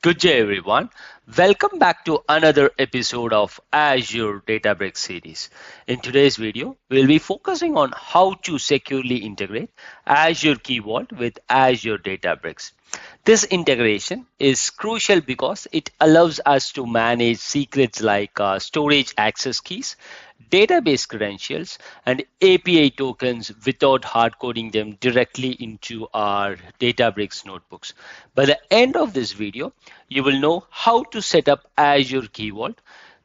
Good day, everyone. Welcome back to another episode of Azure Databricks series. In today's video, we'll be focusing on how to securely integrate Azure Key Vault with Azure Databricks. This integration is crucial because it allows us to manage secrets like storage access keys, database credentials, and API tokens without hard coding them directly into our Databricks notebooks. By the end of this video, you will know how to set up Azure Key Vault,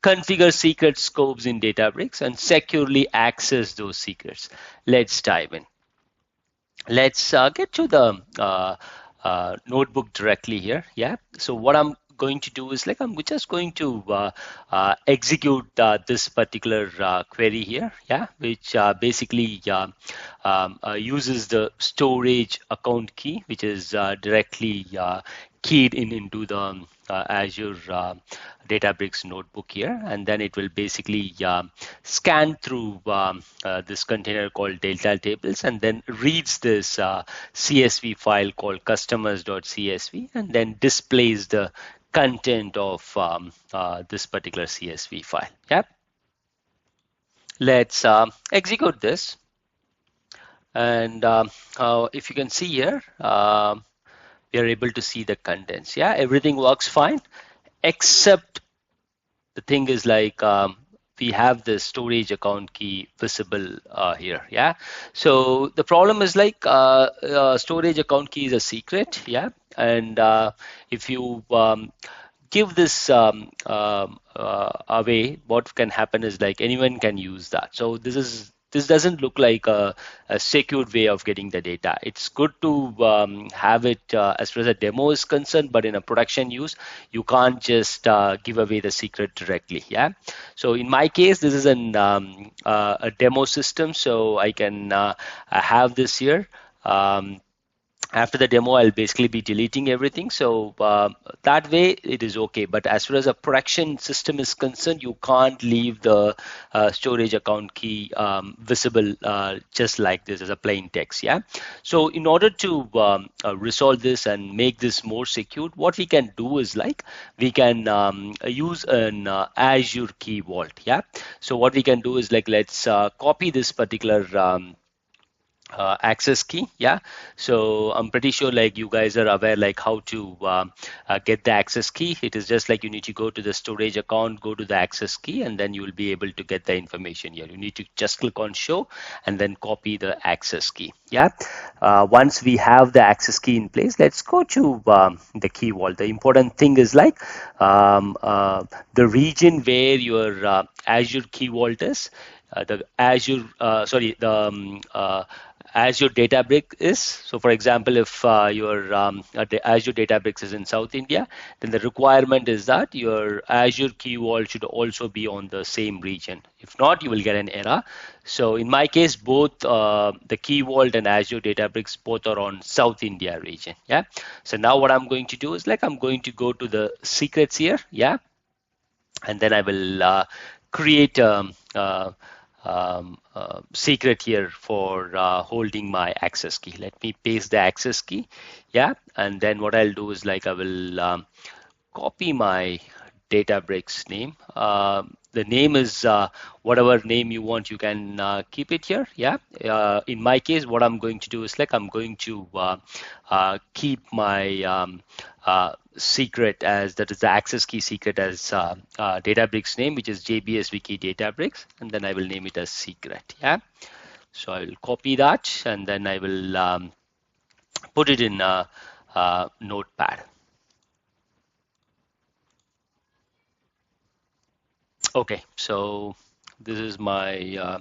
configure secret scopes in Databricks, and securely access those secrets. Let's dive in. Let's get to the notebook directly here. Yeah. So what I'm going to do is I'm just going to execute this particular query here. Yeah, which basically uses the storage account key, which is directly keyed into the Azure Databricks notebook here, and then it will basically scan through this container called Delta Tables, and then reads this CSV file called customers.csv, and then displays the content of this particular CSV file. Yeah. Let's execute this, and if you can see here, we are able to see the contents. Yeah, everything works fine, except the thing is we have the storage account key visible here. Yeah, so the problem is storage account key is a secret. Yeah, and if you give this away, what can happen is anyone can use that. So this doesn't look like a secured way of getting the data. It's good to have it as far as a demo is concerned, but in a production use, you can't just give away the secret directly. Yeah. So in my case, this is a demo system, so I can have this here. After the demo, I'll basically be deleting everything. So that way it is okay. But as far as a production system is concerned, you can't leave the storage account key visible just like this as a plain text. Yeah. So in order to resolve this and make this more secure, what we can do is we can use an Azure Key Vault. Yeah. So what we can do is let's copy this particular access key. Yeah, so I'm pretty sure you guys are aware how to get the access key. It is just you need to go to the storage account, go to the access key, and then you will be able to get the information here. You need to just click on show and then copy the access key. Yeah, once we have the access key in place, let's go to the key vault. The important thing is the region where your Azure Key Vault is. The Azure, Azure Databricks is. So for example, if your Azure Databricks is in South India, then the requirement is that your Azure Key Vault should also be on the same region. If not, you will get an error. So in my case, both the Key Vault and Azure Databricks both are on South India region. Yeah. So now what I'm going to do is I'm going to go to the secrets here. Yeah. And then I will create secret here for holding my access key. Let me paste the access key. Yeah, and then what I'll do is I will copy my Databricks name. The name is whatever name you want, you can keep it here. Yeah, in my case, what I'm going to do is I'm going to keep my secret as, that is the access key secret, as Databricks name, which is JBSV Key Databricks, and then I will name it as secret. Yeah, so I will copy that and then I will put it in Notepad. Okay, so this is my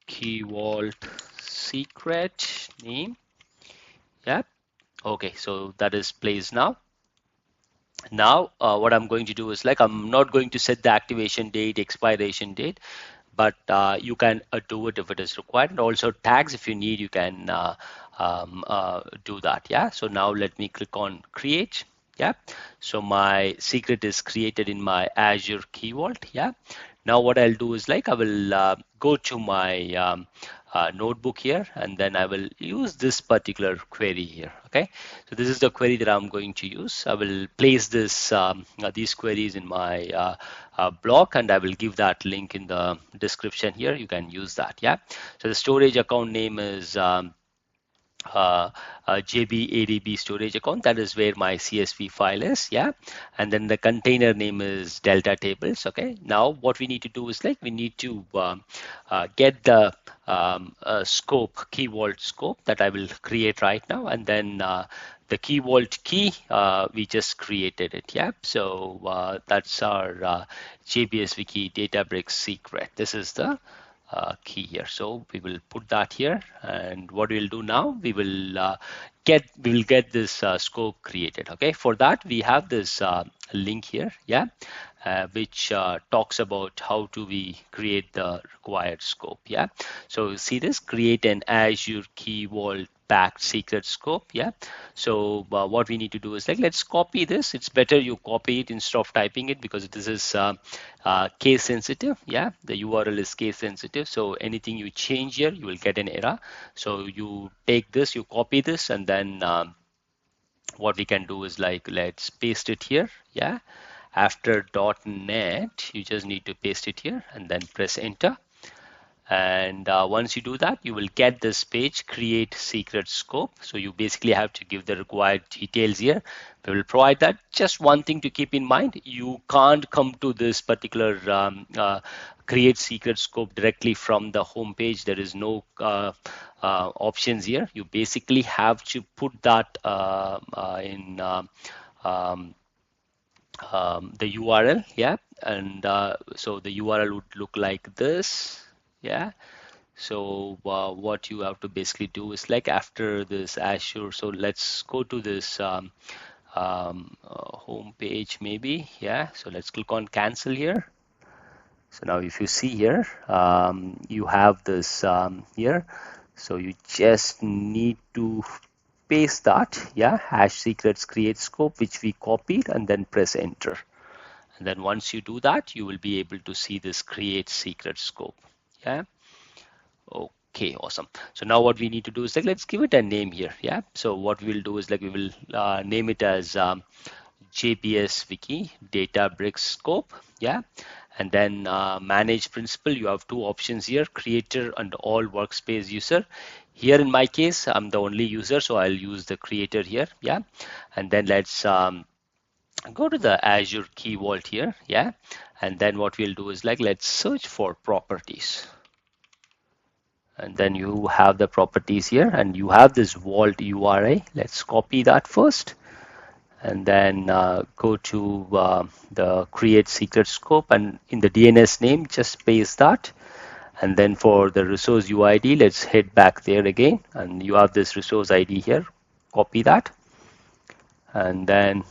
Key Vault secret name. Yeah. Okay, so that is placed now. Now, what I'm going to do is I'm not going to set the activation date, expiration date, but you can do it if it is required. And also tags, if you need, you can do that. Yeah. So now let me click on create. Yeah. So my secret is created in my Azure Key Vault. Yeah. Now what I'll do is I will go to my notebook here, and then I will use this particular query here. Okay, so this is the query that I'm going to use. I will place these queries in my blog, and I will give that link in the description here. You can use that. Yeah, so the storage account name is uh, JB storage account. That is where my CSV file is. Yeah, and then the container name is Delta tables. Okay, now what we need to do is like we need to get the scope, key vault scope that I will create right now, and then the key vault key, we just created it. Yeah, so that's our JBS Wiki Databricks secret. This is the key here. So we will put that here, and what we'll do now, we will get this scope created. Okay, for that we have this link here, yeah, which talks about how to we create the required scope. Yeah, so see this, create an Azure Key Vault backed secret scope. Yeah, so what we need to do is like, let's copy this. It's better you copy it instead of typing it, because this is case sensitive. Yeah, the URL is case sensitive, so anything you change here you will get an error. So you take this, you copy this, and then what we can do is like, let's paste it here. Yeah, after .NET you just need to paste it here and then press enter. And once you do that, you will get this page, create secret scope. So you basically have to give the required details here. We will provide that. Just one thing to keep in mind, you can't come to this particular create secret scope directly from the home page. There is no options here. You basically have to put that in the URL. Yeah, and so the URL would look like this. Yeah, so what you have to basically do is like, after this Azure, so let's go to this home page maybe. Yeah, so let's click on cancel here. So now if you see here, you have this here, so you just need to paste that. Yeah, hash secrets create scope, which we copied, and then press enter. And then once you do that, you will be able to see this create secret scope. Yeah, okay, awesome. So now what we need to do is like, let's give it a name here. Yeah, so what we'll do is like, we will name it as JBS Wiki Databricks scope. Yeah, and then manage principal, you have two options here, creator and all workspace user. Here in my case, I'm the only user, so I'll use the creator here. Yeah, and then let's go to the Azure Key Vault here. Yeah, and then what we'll do is like, let's search for properties. And then you have the properties here, and you have this vault URI. Let's copy that first, and then go to the create secret scope, and in the DNS name just paste that. And then for the resource UID, let's head back there again, and you have this resource ID here. Copy that, and then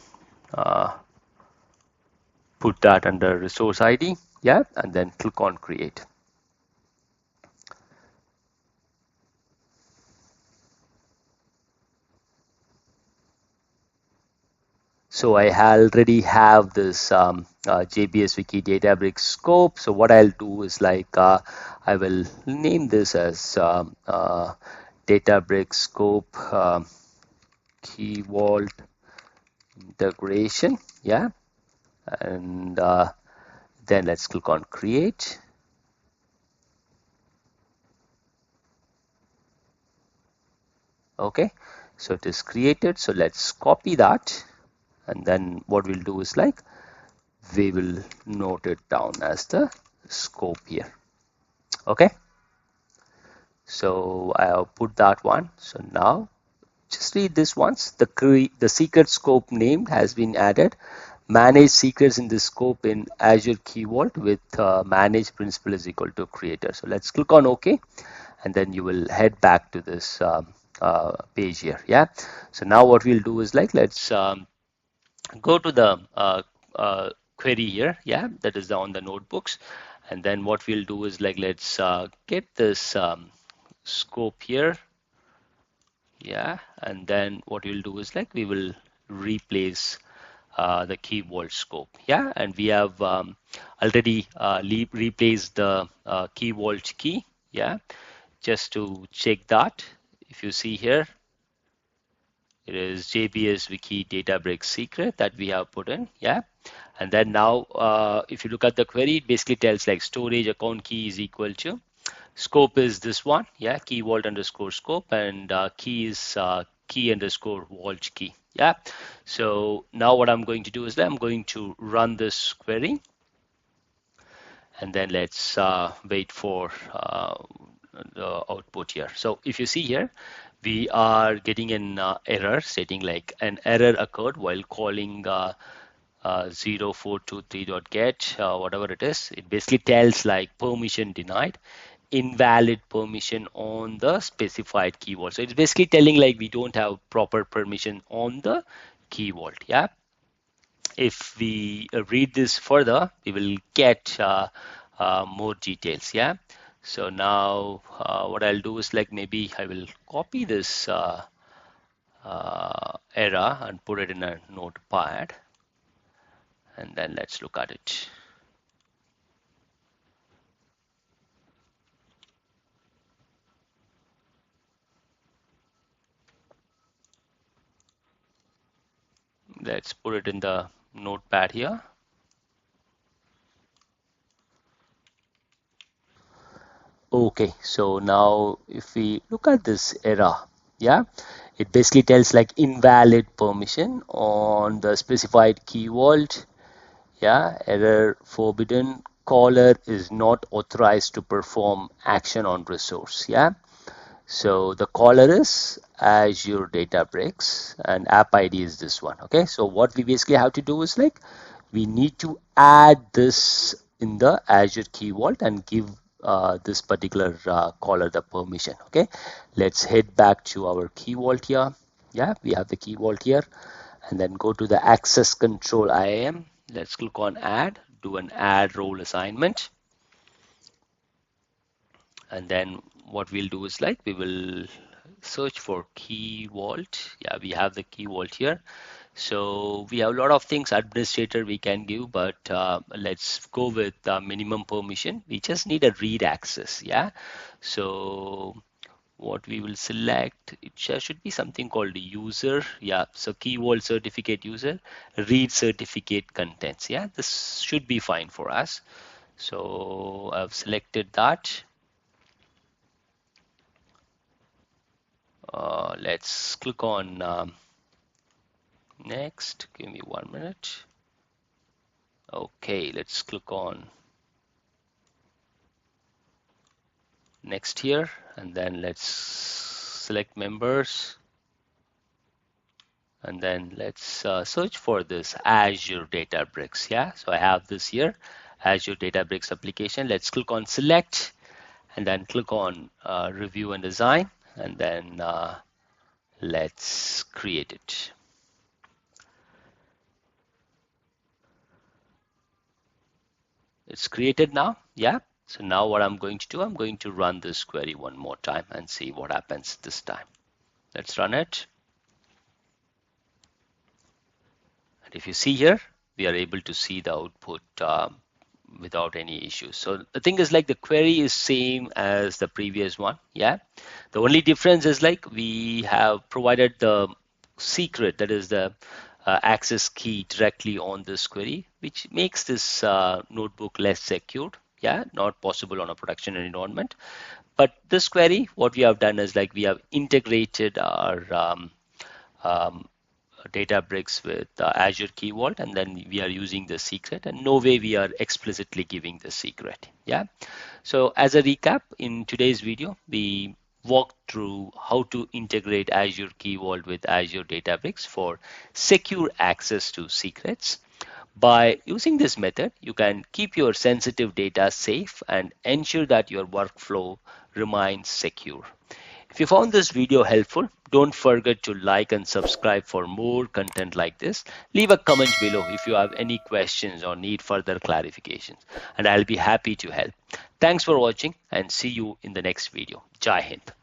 put that under resource ID. Yeah, and then click on create. So I already have this JBS Wiki Databricks scope. So what I'll do is like, I will name this as Databricks scope Key Vault integration. Yeah, and then let's click on create. Okay, so it is created. So let's copy that. And then what we'll do is like, we will note it down as the scope here. Okay, so I'll put that one. So now just read this once. The secret scope name has been added. Manage secrets in this scope in Azure Key Vault with manage principal is equal to creator. So let's click on OK, and then you will head back to this page here. Yeah, so now what we'll do is like, let's go to the query here. Yeah, that is on the notebooks. And then what we'll do is like, let's get this scope here. Yeah, and then what we'll do is like, we will replace the key vault scope. Yeah, and we have already replaced the key vault key. Yeah, just to check that, if you see here, it is JBS Wiki Databricks secret that we have put in, yeah. And then now, if you look at the query, it basically tells like storage account key is equal to scope is this one, yeah, key vault underscore scope, and key is key underscore vault key, yeah. So now what I'm going to do is that I'm going to run this query, and then let's wait for the output here. So if you see here, we are getting an error stating like an error occurred while calling 0423.get, whatever it is. It basically tells like permission denied, invalid permission on the specified key vault. So it's basically telling like we don't have proper permission on the key vault, yeah. If we read this further, we will get more details, yeah. So now what I'll do is like maybe I will copy this error and put it in a notepad, and then let's look at it. Let's put it in the notepad here. Okay, so now if we look at this error, yeah, it basically tells like invalid permission on the specified key vault, yeah, error forbidden, caller is not authorized to perform action on resource, yeah. So the caller is Azure Databricks and app ID is this one, okay. So what we basically have to do is like we need to add this in the Azure Key Vault and give this particular caller the permission, okay. Let's head back to our Key Vault here. Yeah, we have the Key Vault here, and then go to the access control IAM. Let's click on add, do an add role assignment, and then what we'll do is like we will search for key vault. Yeah, we have the key vault here. So we have a lot of things administrator we can give, but let's go with minimum permission. We just need a read access, yeah. So what we will select, it should be something called user, yeah. So key vault certificate user, read certificate contents, yeah. This should be fine for us. So I've selected that. Let's click on next. Give me 1 minute. Okay, let's click on next here, and then let's select members, and then let's search for this Azure Databricks. Yeah, so I have this here, Azure Databricks application. Let's click on select, and then click on review and design, and then let's create it. It's created now, yeah. So now what I'm going to do, I'm going to run this query one more time and see what happens this time. Let's run it. And if you see here, we are able to see the output without any issues. So the thing is like the query is same as the previous one, yeah. The only difference is like we have provided the secret, that is the access key directly on this query, which makes this notebook less secured, yeah, not possible on a production environment. But this query, what we have done is like we have integrated our Databricks with Azure Key Vault, and then we are using the secret, and no way we are explicitly giving the secret, yeah. So as a recap, in today's video, we walked through how to integrate Azure Key Vault with Azure Databricks for secure access to secrets. By using this method, you can keep your sensitive data safe and ensure that your workflow remains secure. If you found this video helpful, don't forget to like and subscribe for more content like this. Leave a comment below if you have any questions or need further clarifications, and I'll be happy to help. Thanks for watching, and see you in the next video. Jai Hind.